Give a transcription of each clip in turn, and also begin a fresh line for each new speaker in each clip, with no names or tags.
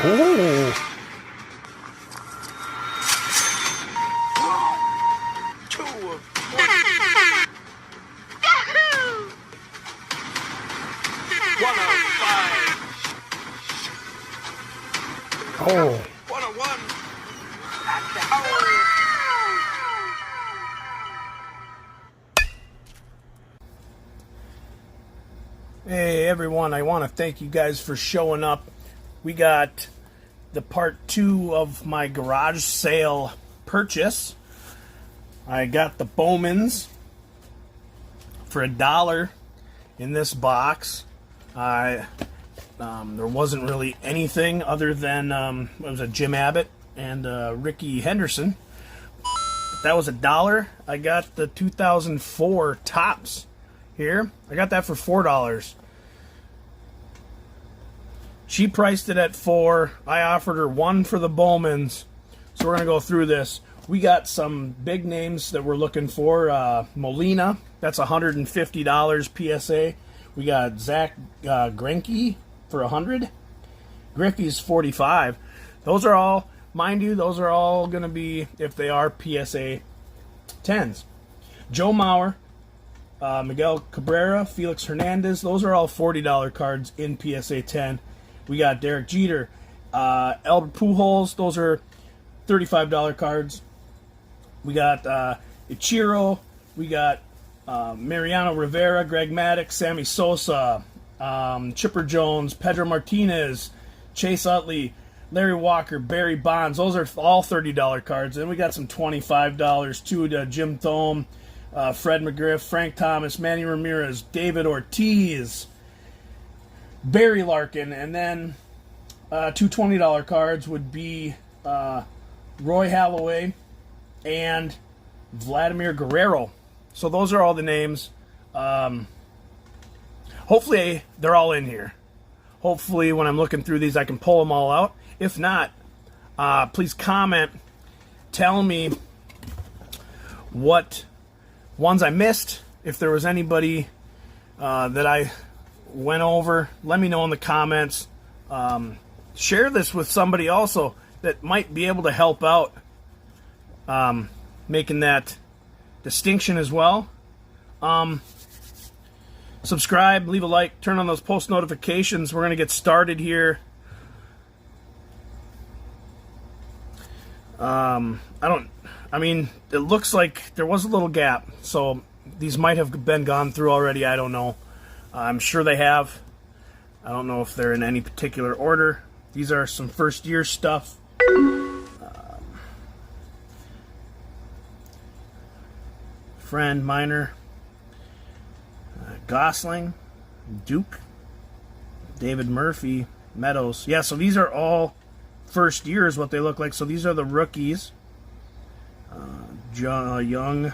Oh. Oh.
101.
Hey everyone, I want to thank you guys for showing up. We got the part 2 of my garage sale purchase. I got the Bowmans for $1 in this box. There wasn't really anything other than it was a Jim Abbott and Ricky Henderson. That was $1. I got the 2004 Topps here. I got that for $4. She priced it at $4. I offered her $1 for the Bowmans. So we're gonna go through this. We got some big names that we're looking for. Molina, that's $150 PSA. We got Zach Greinke for $100. Griffey's $45. Those are all, mind you, those are all going to be, if they are PSA 10s. Joe Mauer, Miguel Cabrera, Felix Hernandez, those are all $40 cards in PSA 10. We got Derek Jeter, Albert Pujols, those are $35 cards. We got Ichiro, we got Mariano Rivera, Greg Maddux, Sammy Sosa, Chipper Jones, Pedro Martinez, Chase Utley, Larry Walker, Barry Bonds. Those are all $30 cards. Then we got some $25 too to Jim Thome, Fred McGriff, Frank Thomas, Manny Ramirez, David Ortiz, Barry Larkin, and then two $20 cards would be Roy Halladay and Vladimir Guerrero. So those are all the names. Hopefully they're all in here. Hopefully when I'm looking through these I can pull them all out. If not, please comment. Tell me what ones I missed. If there was anybody that I went over, let me know in the comments. Share this with somebody also that might be able to help out making that distinction as well. Subscribe, leave a like, turn on those post notifications. We're going to get started here. I mean, it looks like there was a little gap, so these might have been gone through already. I don't know. I'm sure they have. I don't know if they're in any particular order. These are some first year stuff. Friend, Minor, Gosling, Duke, David Murphy, Meadows. Yeah, so these are all first year is what they look like. So these are the rookies. Young,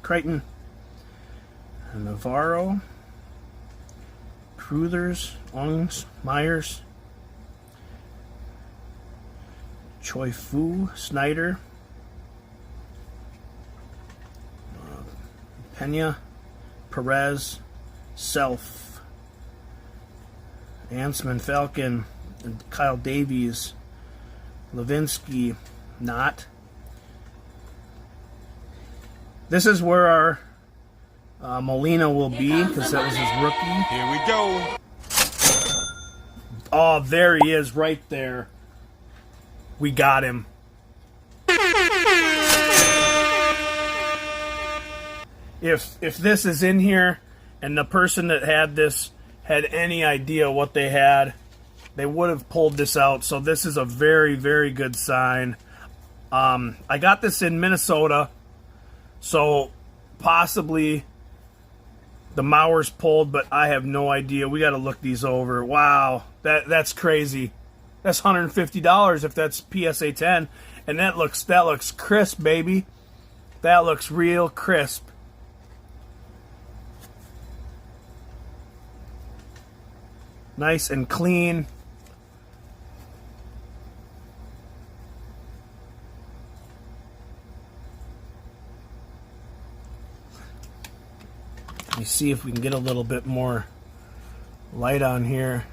Crichton, Navarro, Cruthers, Ongs, Myers, Choi Fu, Snyder, Pena, Perez, Self, Ansman, Falcon, and Kyle Davies, Levinsky, Knott. This is where our Molina will be, because that was his rookie.
Here we go.
Oh, there he is, right there. We got him. If this is in here, and the person that had this had any idea what they had, they would have pulled this out. So this is a very, very good sign. I got this in Minnesota, so possibly the Mauer's pulled, but I have no idea. We got to look these over. Wow, that's crazy. That's $150 if that's PSA 10, and that looks crisp, baby. That looks real crisp. Nice and clean. Let me see if we can get a little bit more light on here.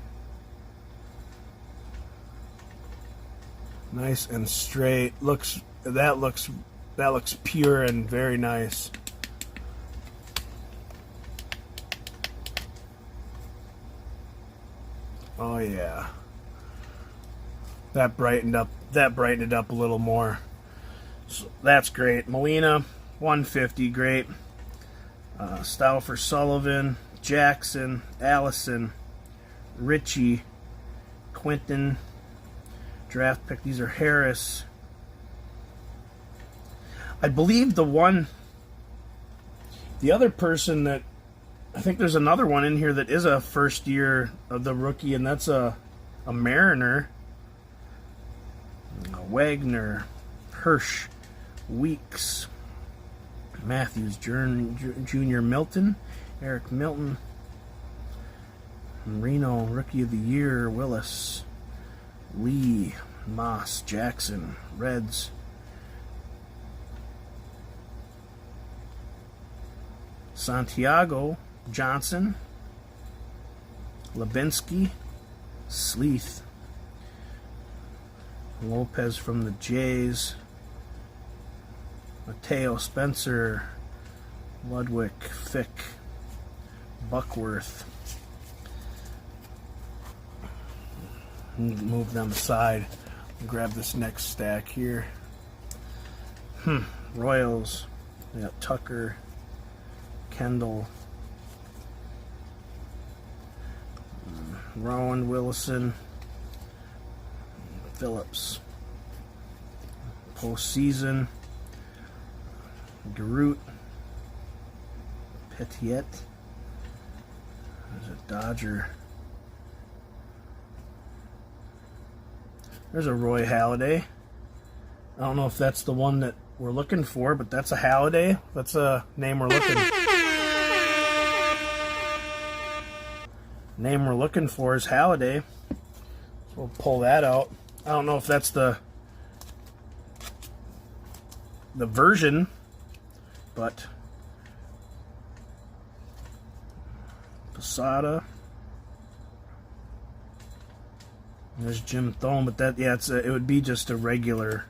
Nice and straight. That looks pure and very nice. Oh yeah. That brightened it up a little more. So that's great. Molina, 150, great. Stauffer, Sullivan, Jackson, Allison, Richie, Quinton, draft pick. These are Harris. I believe the other person that, I think there's another one in here that is a first year of the rookie, and that's a Mariner. Wagner, Hirsch, Weeks, Matthews, Junior, Milton, Eric Milton, Marino, Rookie of the Year, Willis, Lee, Moss, Jackson, Reds, Santiago, Johnson, Lebinsky, Sleeth, Lopez from the Jays, Mateo, Spencer, Ludwig, Fick, Buckworth. Move them aside. Grab this next stack here. Royals. We got Tucker, Kendall, Rowan, Willison, Phillips. Postseason. Garut, Petiet. There's a Dodger. There's a Roy Halladay. I don't know if that's the one that we're looking for, but that's a Halladay. That's a name we're looking for. Name we're looking for is Halladay. So we'll pull that out. I don't know if that's the version, but Posada. There's Jim Thome, but that, yeah, it would be just a regular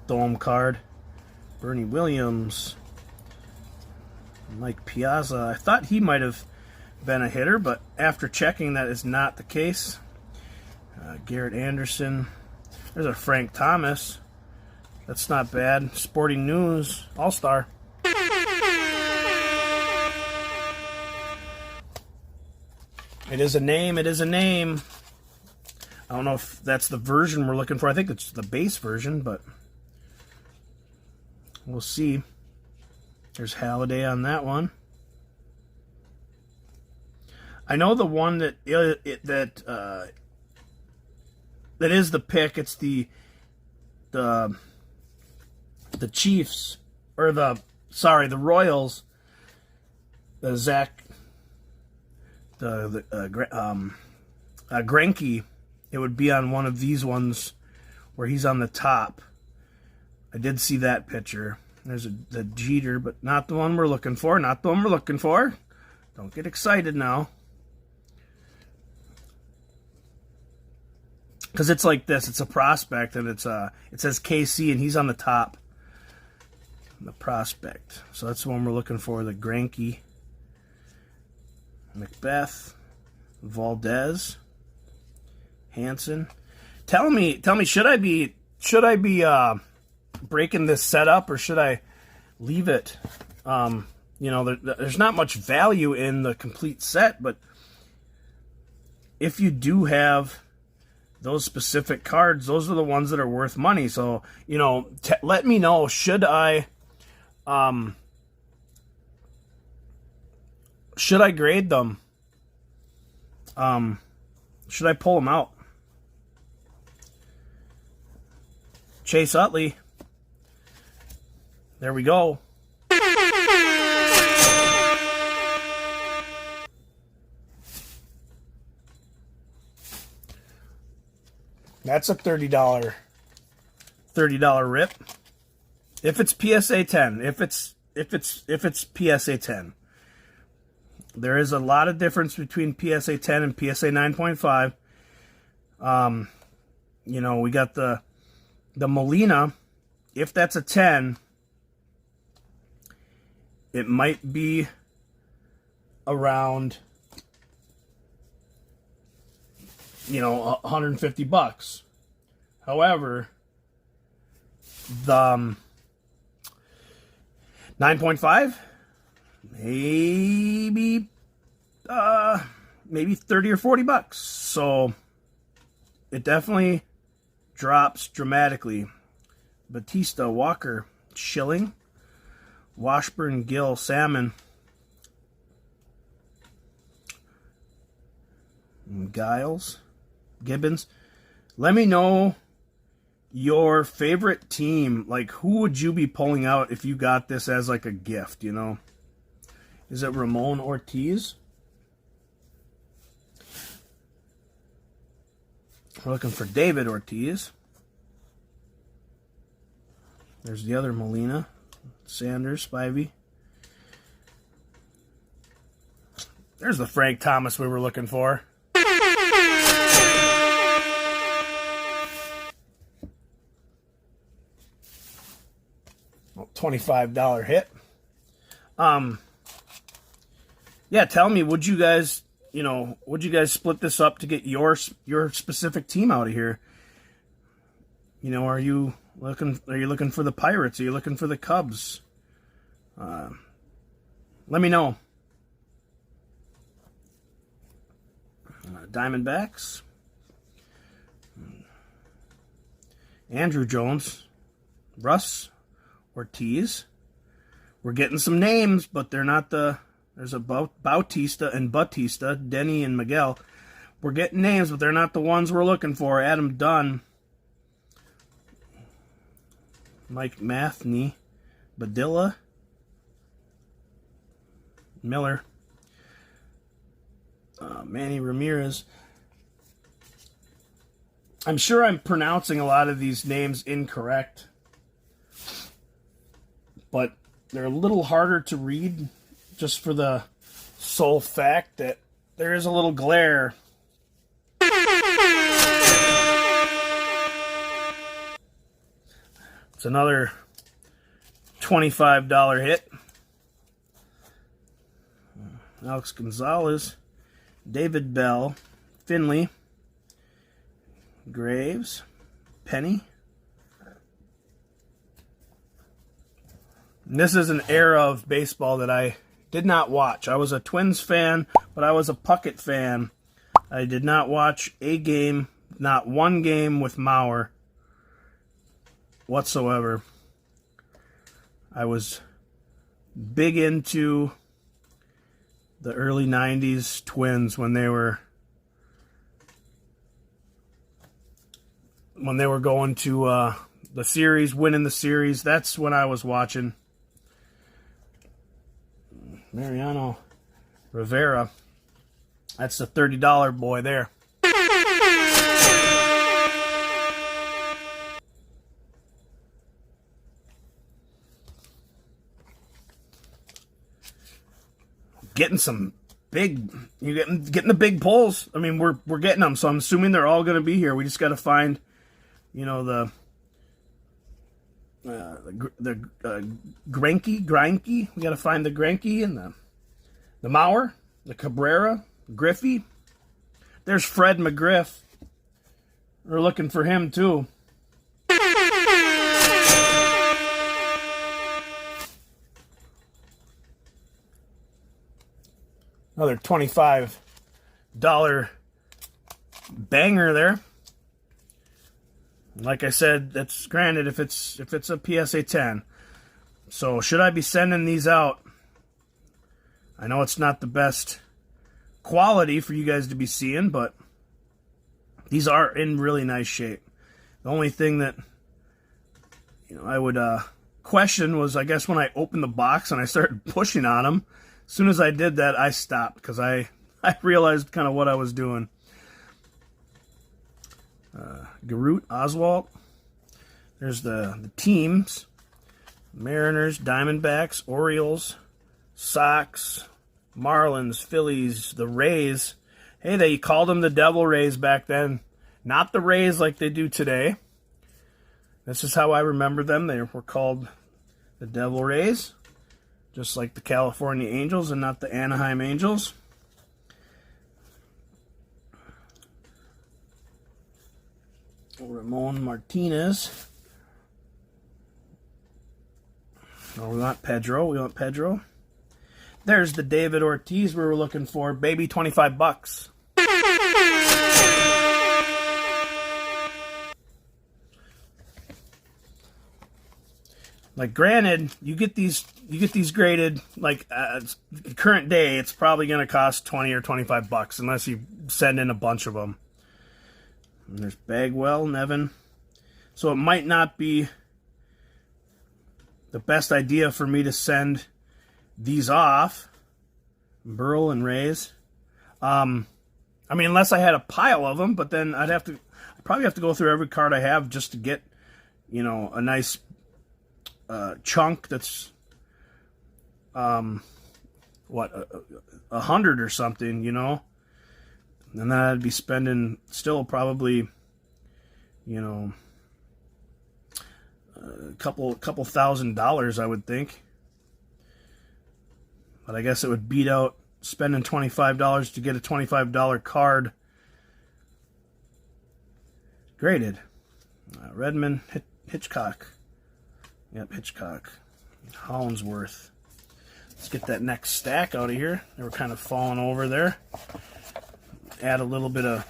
Thome card. Bernie Williams, Mike Piazza. I thought he might have been a hitter, but after checking, that is not the case. Garrett Anderson. There's a Frank Thomas. That's not bad. Sporting News, All-Star. It is a name. It is a name. I don't know if that's the version we're looking for. I think it's the base version, but we'll see. There's Halladay on that one. I know the one that is the pick. It's the Chiefs, or the Royals. The Zach, Greinke. It would be on one of these ones where he's on the top. I did see that picture. There's the Jeter, but not the one we're looking for. Not the one we're looking for. Don't get excited now. Because it's like this. It's a prospect, and it says KC, and he's on the top. The prospect. So that's the one we're looking for. The Greinke. Macbeth. Valdez. Hansen. Tell me, should I be breaking this setup, or should I leave it? There's not much value in the complete set, but if you do have those specific cards, those are the ones that are worth money. So, let me know, should I grade them? Should I pull them out? Chase Utley. There we go. That's a $30 rip. If it's PSA 10, if it's PSA 10. There is a lot of difference between PSA 10 and PSA 9.5. You know, we got the Molina. If that's a 10, it might be around, you know, $150. However, the 9.5, maybe 30 or $40. So it definitely drops dramatically. Batista, Walker, Schilling, Washburn, Gill, Salmon, Giles, Gibbons. Let me know your favorite team. Like, who would you be pulling out if you got this as like a gift, you know? Is it Ramon Ortiz? We're looking for David Ortiz. There's the other Molina. Sanders, Spivey. There's the Frank Thomas we were looking for. $25 hit. Yeah, tell me, would you guys split this up to get your specific team out of here? You know, are you looking for the Pirates? Are you looking for the Cubs? Let me know. Diamondbacks. Andrew Jones. Russ Ortiz. We're getting some names, but they're not there's a Bautista and Batista, Denny and Miguel. We're getting names, but they're not the ones we're looking for. Adam Dunn. Mike Mathney. Badilla. Miller. Manny Ramirez. I'm sure I'm pronouncing a lot of these names incorrect, but they're a little harder to read just for the sole fact that there is a little glare. It's another $25 hit. Alex Gonzalez, David Bell, Finley, Graves, Penny. And this is an era of baseball that I did not watch. I was a Twins fan, but I was a Puckett fan. I did not watch a game, not one game with Mauer whatsoever. I was big into the early 90s Twins when they were going to the series, winning the series. That's when I was watching. Mariano Rivera. That's the $30 boy there. Getting some big, getting the big pulls. I mean, we're getting them, so I'm assuming they're all going to be here. We just got to find, you know, the Greinke. We got to find the Greinke and the Mauer, the Cabrera, Griffey. There's Fred McGriff. We're looking for him too. Another $25 banger there. Like I said, that's granted if it's a PSA 10. So should I be sending these out? I know it's not the best quality for you guys to be seeing, but these are in really nice shape. The only thing that, you know, I would question was, I guess, when I opened the box and I started pushing on them. As soon as I did that, I stopped because I realized kind of what I was doing. Garut, Oswalt. There's the teams. Mariners, Diamondbacks, Orioles, Sox, Marlins, Phillies, the Rays. Hey, they called them the Devil Rays back then. Not the Rays like they do today. This is how I remember them. They were called the Devil Rays, just like the California Angels and not the Anaheim Angels. Ramon Martinez. No, we want Pedro. We want Pedro. There's the David Ortiz we were looking for. Baby, $25. Like, granted, you get these graded, like, current day, it's probably going to cost 20 or $25 unless you send in a bunch of them. And there's Bagwell, Nevin. So it might not be the best idea for me to send these off. Burl and Rays. I mean, unless I had a pile of them, but then I'd probably have to go through every card I have just to get, you know, a nice chunk that's, 100 or something, you know? And then I'd be spending still probably, you know, a couple $1,000s, I would think. But I guess it would beat out spending $25 to get a $25 card graded. Redmond, Hitchcock. Yep, Hitchcock. Hollinsworth. Let's get that next stack out of here. They were kind of falling over there. Add a little bit of...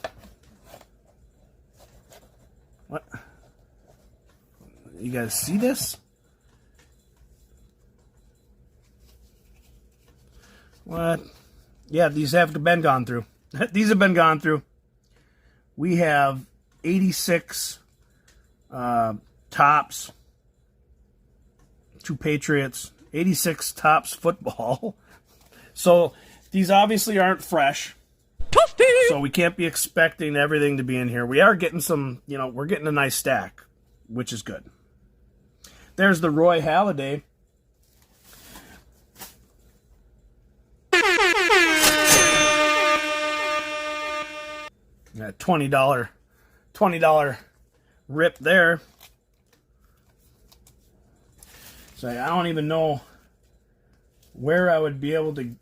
What? You guys see this? What? Yeah, these have been gone through. These have been gone through. We have 86 Topps. 2 Patriots. 86 Topps football. So these obviously aren't fresh. So we can't be expecting everything to be in here. We are getting some, you know, we're getting a nice stack, which is good. There's the Roy Halladay. That $20 rip there. So I don't even know where I would be able to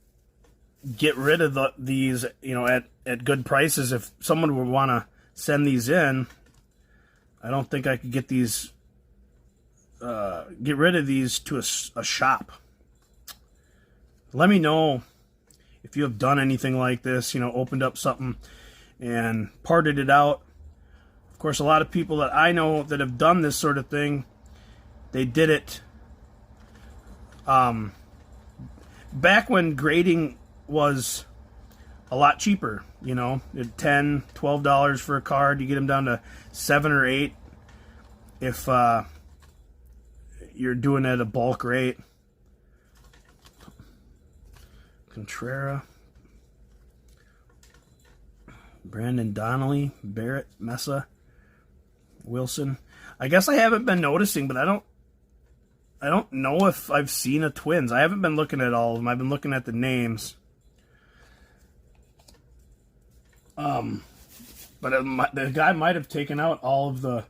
get rid of these, you know, at good prices. If someone would want to send these in, I don't think I could get these, get rid of these to a shop. Let me know if you have done anything like this, you know, opened up something and parted it out. Of course, a lot of people that I know that have done this sort of thing, they did it back when grading was a lot cheaper, you know, $10, $12 for a card. You get them down to $7 or $8 if you're doing it at a bulk rate. Contreras, Brandon Donnelly, Barrett, Mesa, Wilson. I guess I haven't been noticing, but I don't know if I've seen a Twins. I haven't been looking at all of them. I've been looking at the names. But the guy might have taken out all of the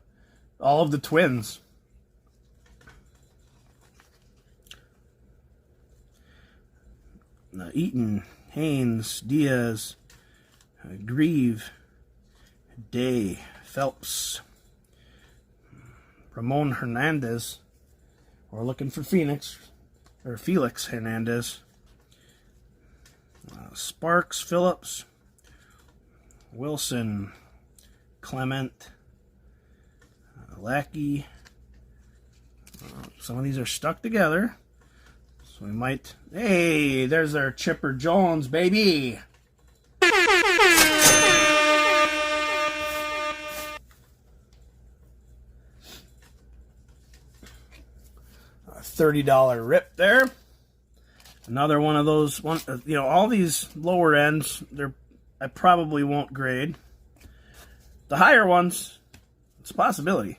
Twins. Eaton, Haynes, Diaz, Grieve, Day, Phelps, Ramon Hernandez. We're looking for Felix Hernandez. Sparks, Phillips, Wilson, Clement, Lackey. Some of these are stuck together. So we might... Hey, there's our Chipper Jones, baby! $30 rip there. Another one of those, you know, all these lower ends, I probably won't grade. The higher ones, it's a possibility.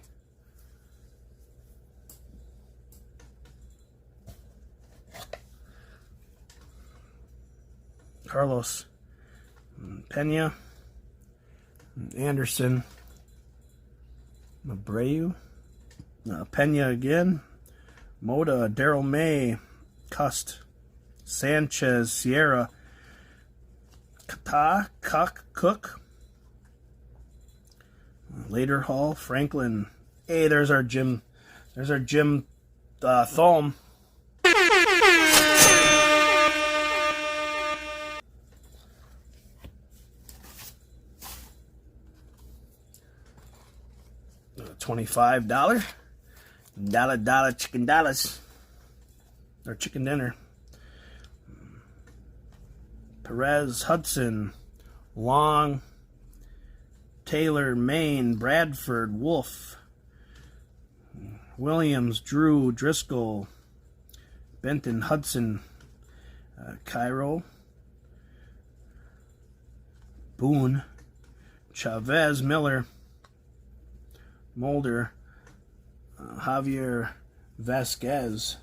Carlos Pena, Anderson, Abreu. Pena again. Moda, Daryl May, Cust, Sanchez, Sierra, Kata, Cook, Later Hall, Franklin. Hey, there's our Jim. There's our Jim Thome. $25. Dollar chicken dollars. Or chicken dinner. Perez, Hudson, Long, Taylor, Maine, Bradford, Wolf, Williams, Drew, Driscoll, Benton, Hudson, Cairo, Boone, Chavez, Miller, Mulder, Javier Vasquez.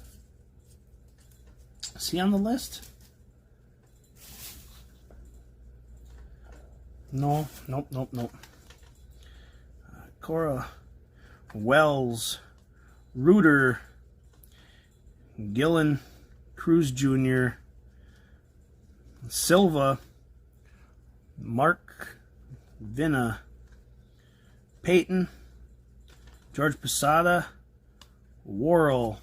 Is he on the list? No, nope. Cora, Wells, Reuter, Gillen, Cruz Jr., Silva, Mark, Vina, Peyton, George Posada, Worrell,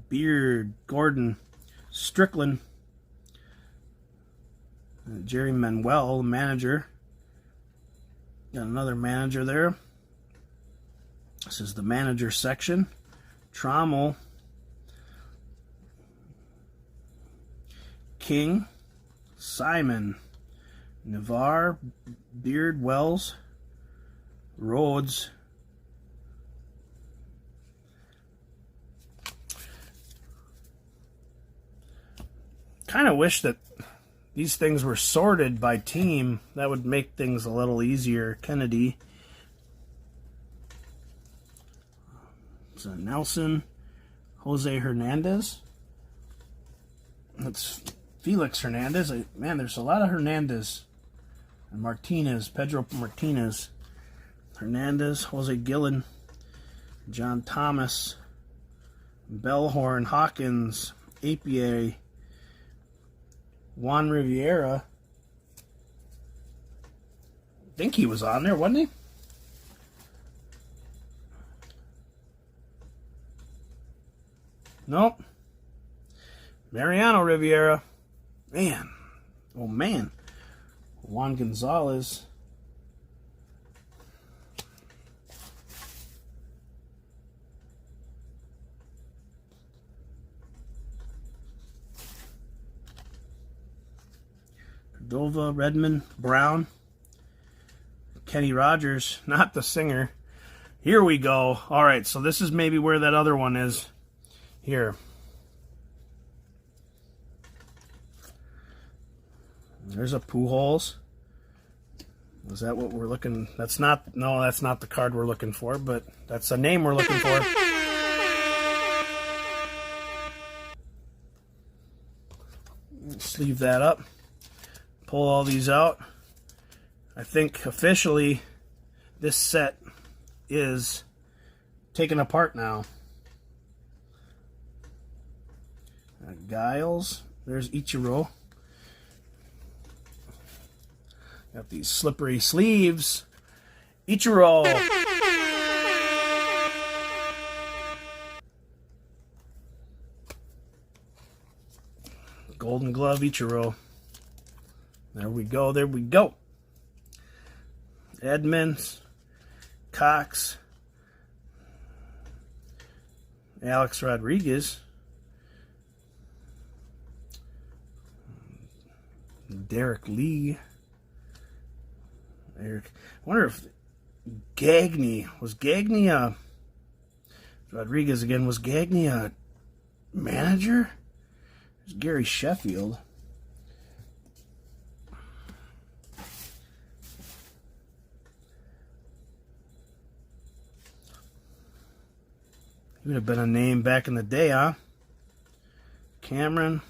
Beard, Gordon, Strickland, Jerry Manuel, manager. Got another manager there. This is the manager section. Trommel, King, Simon, Navarre, Beard, Wells, Rhodes, kind of wish that these things were sorted by team. That would make things a little easier. Kennedy. So Nelson. Jose Hernandez. That's Felix Hernandez. Man, there's a lot of Hernandez. And Martinez. Pedro Martinez. Hernandez. Jose Gillen. John Thomas. Bellhorn. Hawkins. Apier. Juan Riviera. I think he was on there, wasn't he? Nope. Mariano Riviera. Man. Oh, man. Juan Gonzalez. Cordova, Redmond, Brown, Kenny Rogers, not the singer. Here we go. All right, so this is maybe where that other one is. Here. There's a Pujols. Is that what we're looking? That's not. No, that's not the card we're looking for, but that's a name we're looking for. Sleeve that up. Pull all these out. I think officially this set is taken apart now. Giles. There's Ichiro. Got these slippery sleeves. Ichiro. Golden Glove Ichiro. There we go. There we go. Edmonds. Cox. Alex Rodriguez. Derek Lee. Eric. I wonder if Gagne was Rodriguez again. Was Gagne a manager? There's Gary Sheffield. He would have been a name back in the day, huh? Cameron,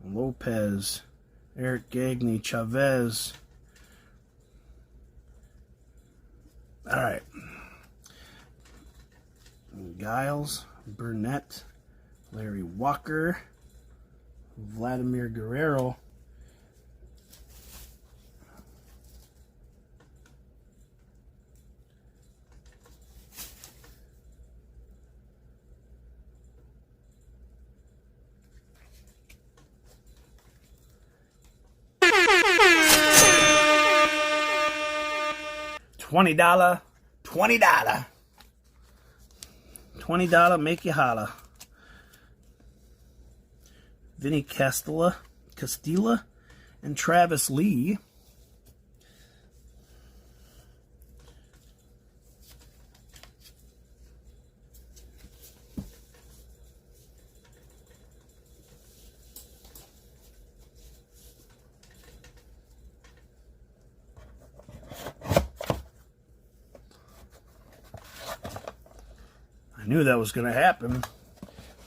Lopez, Eric Gagne, Chavez. All right. Giles, Burnett, Larry Walker, Vladimir Guerrero. $20, $20. $20 make you holla. Vinny Castilla, and Travis Lee. I knew that was going to happen.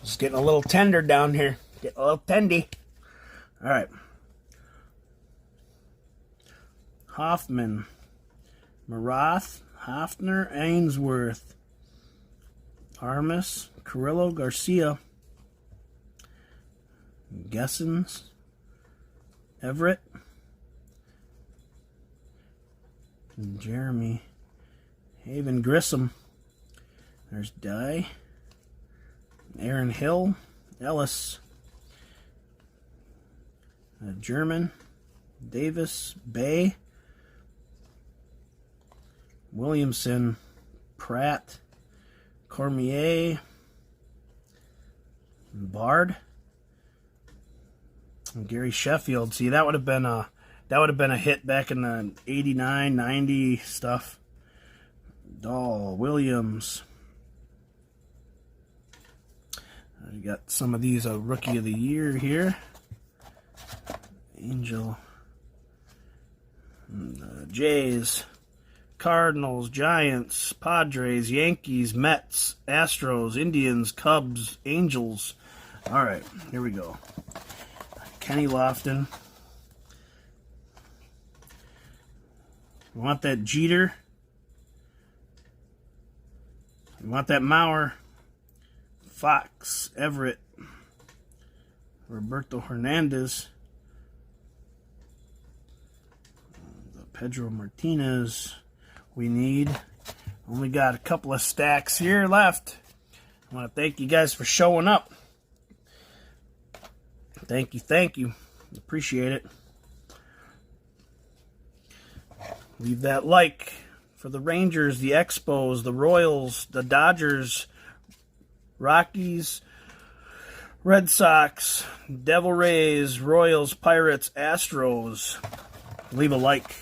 It's getting a little tender down here. Getting a little tendy. All right. Hoffman, Marath, Hoffner, Ainsworth, Armas, Carrillo, Garcia, Gessens, Everett, and Jeremy, Haven Grissom. There's Dye, Aaron Hill, Ellis, German, Davis, Bay, Williamson, Pratt, Cormier, Bard, and Gary Sheffield. See, that would have been a hit back in the 89, 90 stuff. Dahl, Williams. You got some of these Rookie of the Year here. Angel, Jays, Cardinals, Giants, Padres, Yankees, Mets, Astros, Indians, Cubs, Angels. All right, here we go. Kenny Lofton. You want that Jeter? You want that Mauer? Fox, Everett, Roberto Hernandez, Pedro Martinez. We need. Only got a couple of stacks here left. I want to thank you guys for showing up. Thank you. Appreciate it. Leave that like for the Rangers, the Expos, the Royals, the Dodgers, Rockies, Red Sox, Devil Rays, Royals, Pirates, Astros. Leave a like.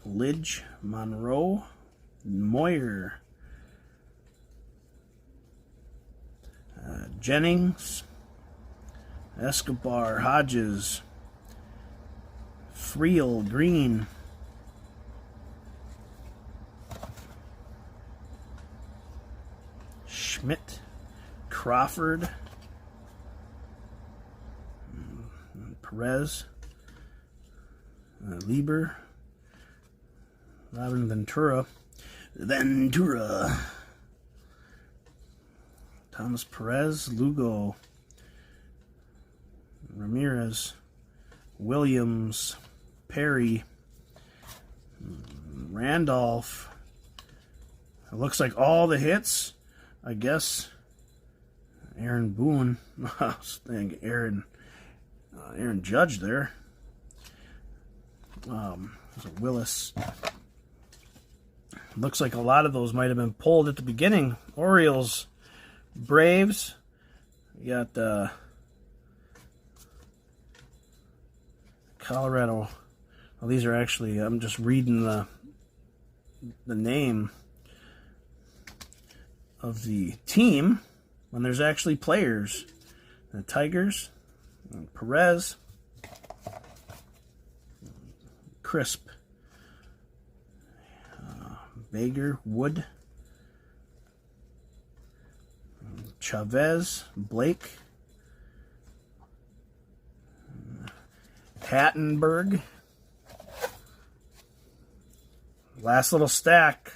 Lidge, Monroe, Moyer, Jennings, Escobar, Hodges, Friel, Green, Schmidt, Crawford, Perez, Lieber, Robin Ventura, Thomas Perez, Lugo, Ramirez, Williams, Perry, Randolph. It looks like all the hits, I guess. Aaron Boone, Aaron Judge there. There's a Willis. Looks like a lot of those might have been pulled at the beginning. Orioles, Braves. You got Colorado. Well, these are actually, I'm just reading the name of the team when there's actually players. The Tigers, Perez, Crisp, Baker, Wood, Chavez, Blake, Hattenberg. Last little stack.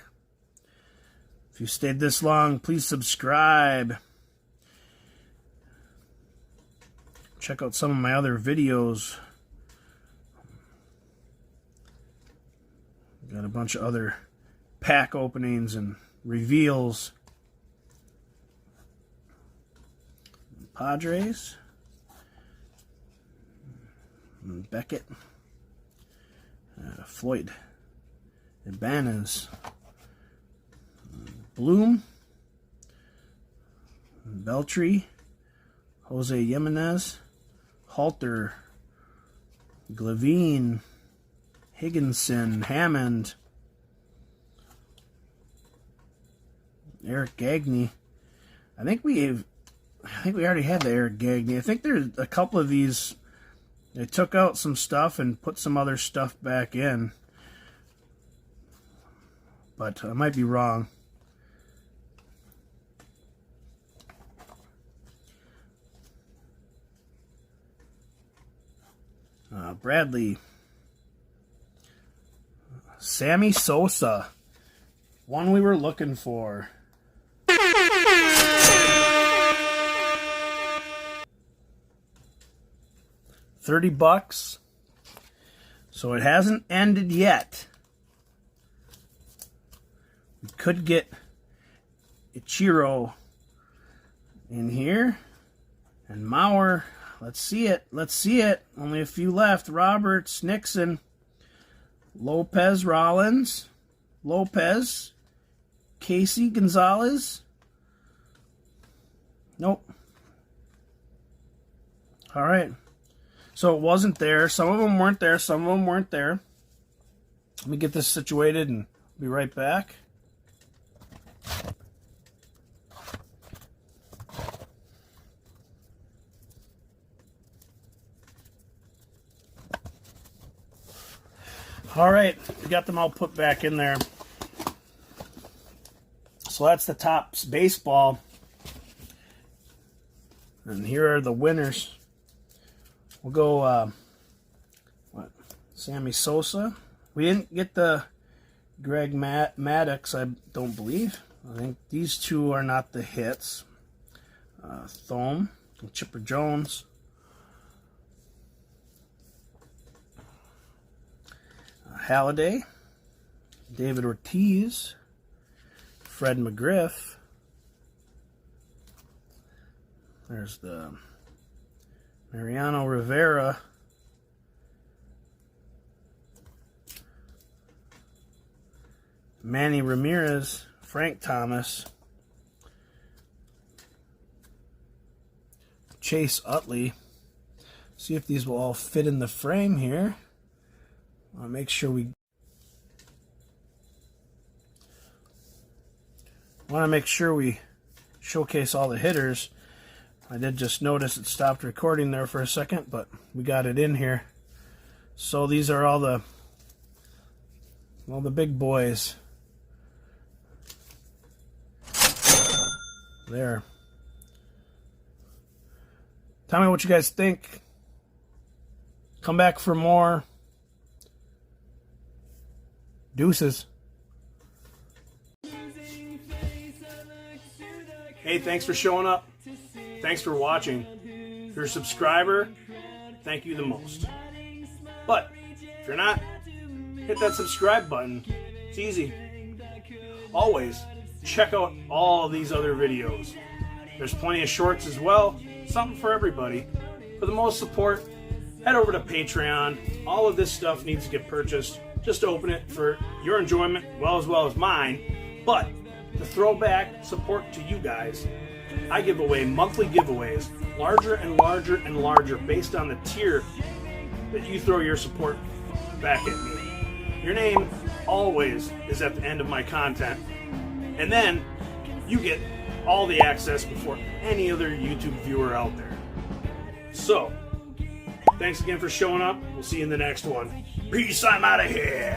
If you stayed this long, please subscribe. Check out some of my other videos. Got a bunch of other pack openings and reveals. Padres. And Beckett. Floyd. Ibanez. Bloom. Beltry. Jose Jimenez. Halter. Glavine. Higginson. Hammond. Eric Gagne. I think we already had the Eric Gagne. I think there's a couple of these. They took out some stuff and put some other stuff back in. But I might be wrong. Bradley. Sammy Sosa. One we were looking for. $30. So it hasn't ended yet. We could get Ichiro in here. And Mauer. Let's see it. Let's see it. Only a few left. Roberts, Nixon, Lopez, Rollins, Lopez, Casey, Gonzalez. Nope. All right. So it wasn't there. Some of them weren't there. Some of them weren't there. Let me get this situated and be right back. All right, we got them all put back in there. So that's the Topps baseball. And here are the winners. We'll go, Sammy Sosa. We didn't get the Greg Maddux, I don't believe. I think these two are not the hits. Thome and Chipper Jones. Halladay, David Ortiz, Fred McGriff. There's the Mariano Rivera. Manny Ramirez, Frank Thomas, Chase Utley. See if these will all fit in the frame here. I'll make sure we showcase all the hitters. I did just notice it stopped recording there for a second, but we got it in here. So these are all the big boys. There. Tell me what you guys think. Come back for more. Deuces. Hey, thanks for showing up. Thanks for watching. If you're a subscriber, thank you the most. But if you're not, hit that subscribe button. It's easy. Always check out all these other videos. There's plenty of shorts as well. Something for everybody. For the most support, head over to Patreon. All of this stuff needs to get purchased. Just open it for your enjoyment as well as mine. But to throw back support to you guys, I give away monthly giveaways, larger and larger and larger, based on the tier that you throw your support back at me. Your name always is at the end of my content. And then you get all the access before any other YouTube viewer out there. So, thanks again for showing up. We'll see you in the next one. Peace, I'm out of here.